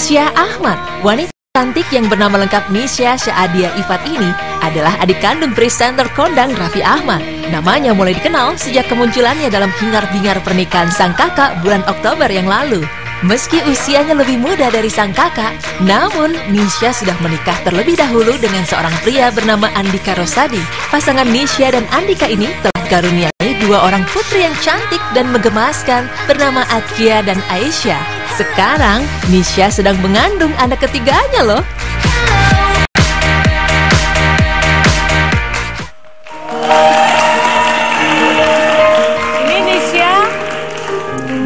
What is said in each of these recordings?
Nisya Ahmad, wanita cantik yang bernama lengkap Nisya Syadia Ifat ini adalah adik kandung presenter kondang Raffi Ahmad. Namanya mulai dikenal sejak kemunculannya dalam hingar-bingar pernikahan sang kakak bulan Oktober yang lalu. Meski usianya lebih muda dari sang kakak, namun Nisya sudah menikah terlebih dahulu dengan seorang pria bernama Andika Rosadi. Pasangan Nisya dan Andika ini telah dikaruniai dua orang putri yang cantik dan menggemaskan bernama Atkia dan Aisyah. Sekarang, Nisya sedang mengandung anak ketiganya loh. Ini Nisya,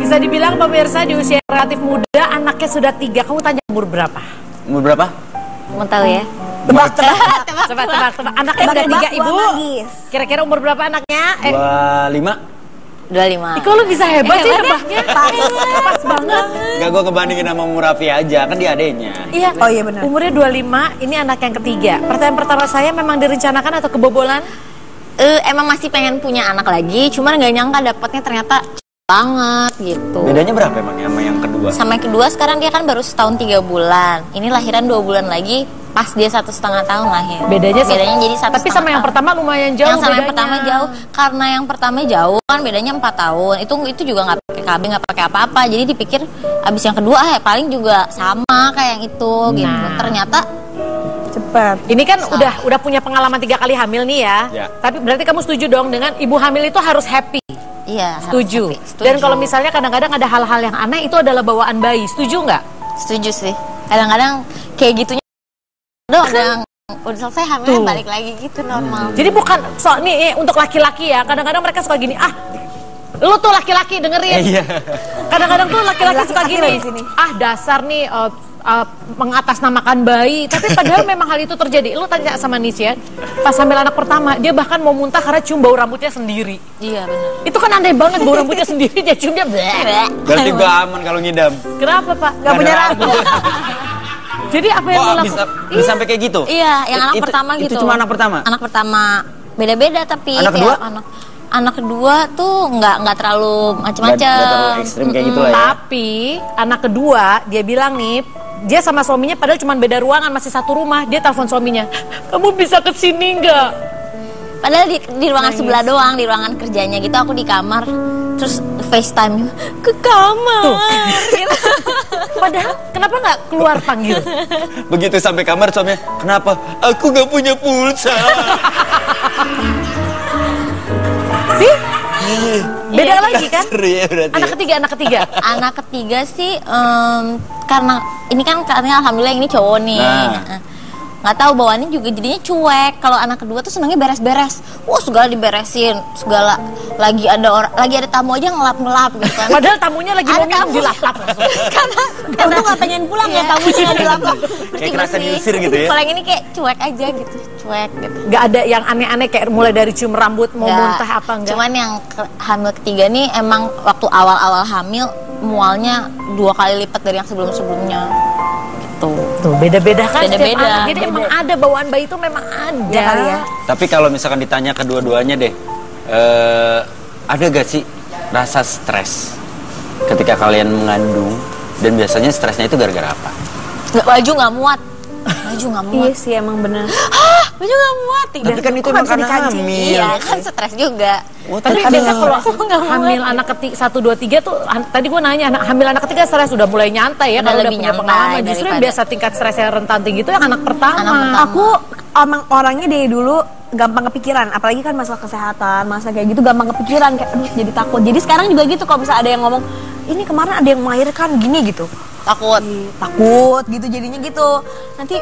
bisa dibilang pemirsa di usia relatif muda, anaknya sudah 3. Kamu tanya umur berapa? Umur berapa? Mau tahu ya? Tebak. Anaknya udah 3, Ibu. Kira-kira umur berapa anaknya? 25. 25. Kok lu bisa hebat sih nebaknya? Pas banget. Enggak, gue ngebandingin sama umur Raffi aja, kan dia adenya. Iya. Oh iya benar. Umurnya 25, ini anak yang ketiga. Pertanyaan pertama saya, memang direncanakan atau kebobolan? Emang masih pengen punya anak lagi, cuman nggak nyangka dapatnya ternyata banget gitu. Bedanya berapa emang sama yang kedua? Sama yang kedua sekarang dia kan baru setahun 3 bulan. Ini lahiran 2 bulan lagi, pas dia 1,5 tahun lahir. Bedanya jadi 1,5 Tapi sama yang pertama lumayan jauh. Yang sama bedanya. yang pertama jauh, karena yang pertama jauh kan bedanya 4 tahun. Itu juga nggak pakai KB, nggak pakai apa-apa. Jadi dipikir abis yang kedua paling juga sama kayak yang itu gitu. Ternyata cepat. Ini kan udah punya pengalaman 3 kali hamil nih ya. Tapi berarti kamu setuju dong dengan ibu hamil itu harus happy. Iya, setuju. Dan kalau misalnya kadang-kadang ada hal-hal yang aneh, itu adalah bawaan bayi. Setuju nggak? Setuju sih. Kadang-kadang kayak gitunya udah selesai hamilnya balik lagi gitu normal. Jadi bukan nih untuk laki-laki ya. Kadang-kadang mereka suka gini, lu tuh laki-laki dengerin. Kadang-kadang tuh laki-laki suka gini, dasar nih mengatasnamakan bayi. Tapi padahal memang hal itu terjadi. Lu tanya sama Nisya, pas hamil anak pertama, dia bahkan mau muntah karena cium bau rambutnya sendiri. Iya benar. Itu kan aneh banget, bau rambutnya sendiri, dia ciumnya Berarti gue aman kalau ngidam. Kenapa Pak? Gak punya rambut. Jadi apa yang lu lakukan? Bisa sampai kayak gitu? Iya, yang anak pertama gitu. Itu cuma anak pertama? Anak pertama beda-beda tapi anak kedua? Anak kedua tuh nggak terlalu macam-macam. Nggak terlalu ekstrim kayak gitu lah ya. Tapi anak kedua dia bilang nih, dia sama suaminya padahal cuma beda ruangan, masih satu rumah. Dia telepon suaminya, kamu bisa kesini nggak? Padahal di ruangan sebelah doang, di ruangan kerjanya gitu. Aku di kamar, terus FaceTime ke kamar. Gitu. Padahal kenapa nggak keluar panggil? Begitu sampai kamar suaminya, kenapa? Aku nggak punya pulsa. Sih? Beda lagi kan? Ya, anak ketiga. Anak ketiga sih karena ini kan katanya alhamdulillah ini cowok nih. Nggak tahu bawaannya juga jadinya cuek. Kalau anak kedua tuh senangnya beres-beres. Wah, segala diberesin, segala lagi ada tamu aja ngelap-ngelap gitu kan. Padahal tamunya lagi mau minum dilap-lap langsung. karena tuh nggak pengen pulang ya tamunya dilap-lap. Kayak kerasa diusir gitu ya. Kalau yang ini kayak cuek aja gitu, cuek gitu. Nggak ada yang aneh-aneh kayak mulai dari cium rambut, mau muntah apa enggak. Cuman yang hamil ketiga nih emang waktu awal-awal hamil mualnya 2 kali lipat dari yang sebelum-sebelumnya. Tuh beda-beda kan setiap Beda-beda. anak. Jadi emang ada bawaan bayi itu memang ada. Ya. Tapi kalau misalkan ditanya kedua-duanya deh, ada gak sih rasa stres ketika kalian mengandung? Dan biasanya stresnya itu gara-gara apa? Baju nggak muat. Baju nggak muat. Iya sih emang bener. Baju nggak muat. Tapi kan itu emang karena hamil. Iya kan stres juga. Tapi biasa kalau hamil anak ketiga 1, 2, 3 tuh tadi gue nanya hamil anak ketiga stres udah mulai nyantai ya, kalau udah punya pengalaman. Justru yang biasa tingkat stresnya rentan tinggi itu yang anak pertama. Aku emang orangnya dari dulu gampang kepikiran, apalagi kan masalah kesehatan, masalah kayak gitu gampang kepikiran, kayak aduh jadi takut. Jadi sekarang juga gitu, kalau misalnya ada yang ngomong ini kemarin ada yang melahirkan gini gitu, takut gitu jadinya gitu. Nanti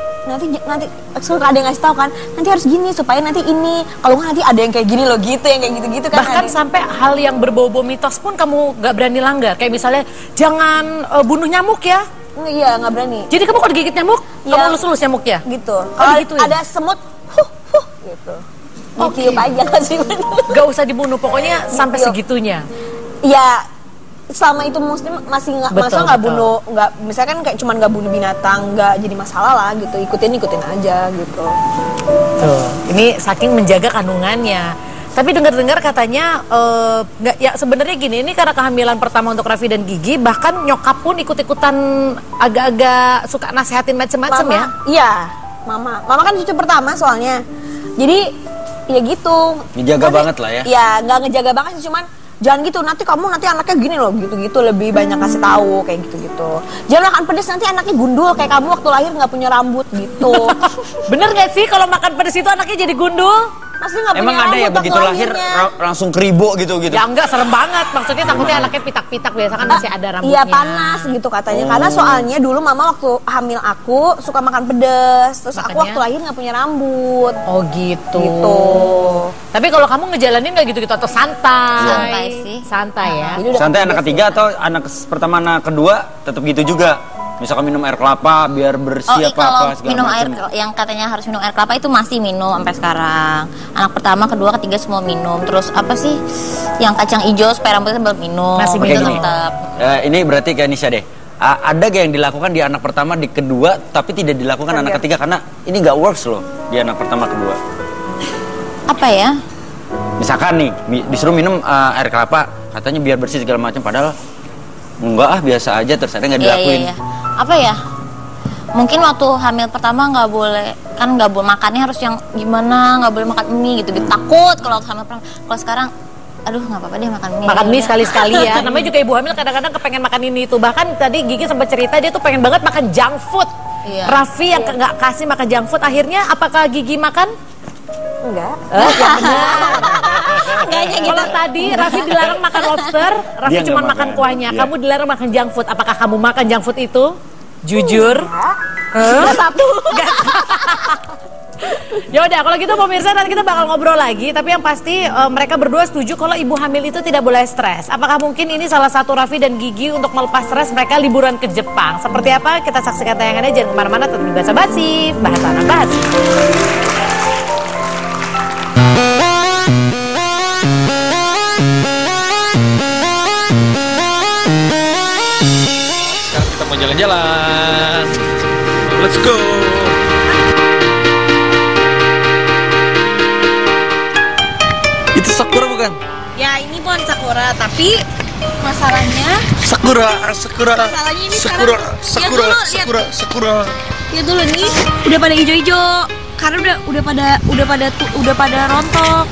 suka ada yang ngasih tahu kan, nanti harus gini supaya nanti ini, kalau nggak nanti ada yang kayak gini loh gitu, yang kayak gitu-gitu kan. Bahkan sampai hal yang berbau-bau mitos pun kamu nggak berani langgar, kayak misalnya jangan bunuh nyamuk ya. Iya nggak berani. Jadi kamu kalau digigit nyamuk, kamu lulus nyamuknya gitu. Kalau ada semut, gitu. Ditiup aja nggak sih? Gak usah dibunuh, pokoknya sampai segitunya. Ya selama itu masih nggak bunuh, nggak misalkan kayak cuman nggak bunuh binatang, nggak jadi masalah lah gitu, ikutin aja gitu. Tuh, ini saking menjaga kandungannya. Tapi dengar-dengar katanya nggak ya sebenarnya gini, ini karena kehamilan pertama untuk Raffi dan Gigi, bahkan nyokap pun ikut-ikutan agak-agak suka nasehatin macem-macem ya. Iya, mama kan cucu pertama soalnya. Jadi ya gitu. Ngejaga banget lah ya. Iya, nggak ngejaga banget sih, cuman jangan gitu, nanti anaknya gini loh, gitu-gitu, lebih banyak kasih tahu kayak gitu-gitu. Jangan makan pedes, nanti anaknya gundul kayak kamu waktu lahir nggak punya rambut gitu. Bener gak sih kalau makan pedes itu anaknya jadi gundul? Maksudnya nggak punya Emang ada rambut ya begitu waktu lahir lahirnya. langsung keribo gitu? Ya enggak, serem banget. Maksudnya takutnya anaknya pitak-pitak, biasa kan masih ada rambutnya. Iya, panas gitu katanya. Karena soalnya dulu mama waktu hamil aku suka makan pedes, terus aku Makanya? waktu lahir nggak punya rambut. Oh gitu. Gitu. Tapi kalau kamu ngejalanin nggak gitu-gitu atau santai? Santai sih. Santai ya. Jadi udah Santai pedes anak ketiga atau anak pertama anak kedua tetap gitu juga? Misalkan minum air kelapa biar bersih kalau apa segala minum macam. air yang katanya harus minum air kelapa itu masih minum sampai sekarang. Anak pertama, kedua, ketiga semua minum. Terus apa sih yang kacang hijau supaya rambutnya belum minum. Masih Oke, minum. gini. Tetap. Ini berarti kayak Nisha deh. Ada gak yang dilakukan di anak pertama, di kedua, tapi tidak dilakukan anak ketiga karena ini nggak works loh di anak pertama kedua. Apa ya? Misalkan nih disuruh minum air kelapa, katanya biar bersih segala macam, padahal enggak biasa aja, terus ada nggak dilakuin. Iya. Apa ya? Mungkin waktu hamil pertama nggak boleh, kan nggak boleh makannya harus yang gimana, nggak boleh makan mie gitu. Takut kalau waktu hamil pertama. Kalau sekarang, aduh nggak apa-apa deh makan mie. Makan mie Udah. sekali-sekali ya. Namanya juga ibu hamil kadang-kadang kepengen makan ini itu. Bahkan tadi Gigi sempat cerita dia tuh pengen banget makan junk food. Iya. Raffi yang nggak kasih makan junk food. Akhirnya apakah Gigi makan? enggak. Kayaknya gitu. Kalau tadi Raffi dilarang makan lobster, Raffi Dia cuma nggak makan makan. kuahnya. Iya. Kamu dilarang makan junk food. Apakah kamu makan junk food itu? Jujur. Enggak satu. Ya udah, kalau gitu pemirsa nanti kita bakal ngobrol lagi. Tapi yang pasti mereka berdua setuju kalau ibu hamil itu tidak boleh stres. Apakah mungkin ini salah satu Raffi dan Gigi untuk melepas stres mereka liburan ke Jepang? Seperti apa? Kita saksikan tayangannya. Jangan kemana-mana, tetap di Bahasa Basi. Bahasa anak Basi. Sekarang kita mau jalan-jalan. Let's go. Itu sakura bukan? Ya ini pohon sakura, tapi masalahnya Sakura. Masalahnya ini Sakura. sekarang- Lihat dulu, lihat. Sakura. ya dulu nih udah pada hijau-hijau karena udah pada rontok.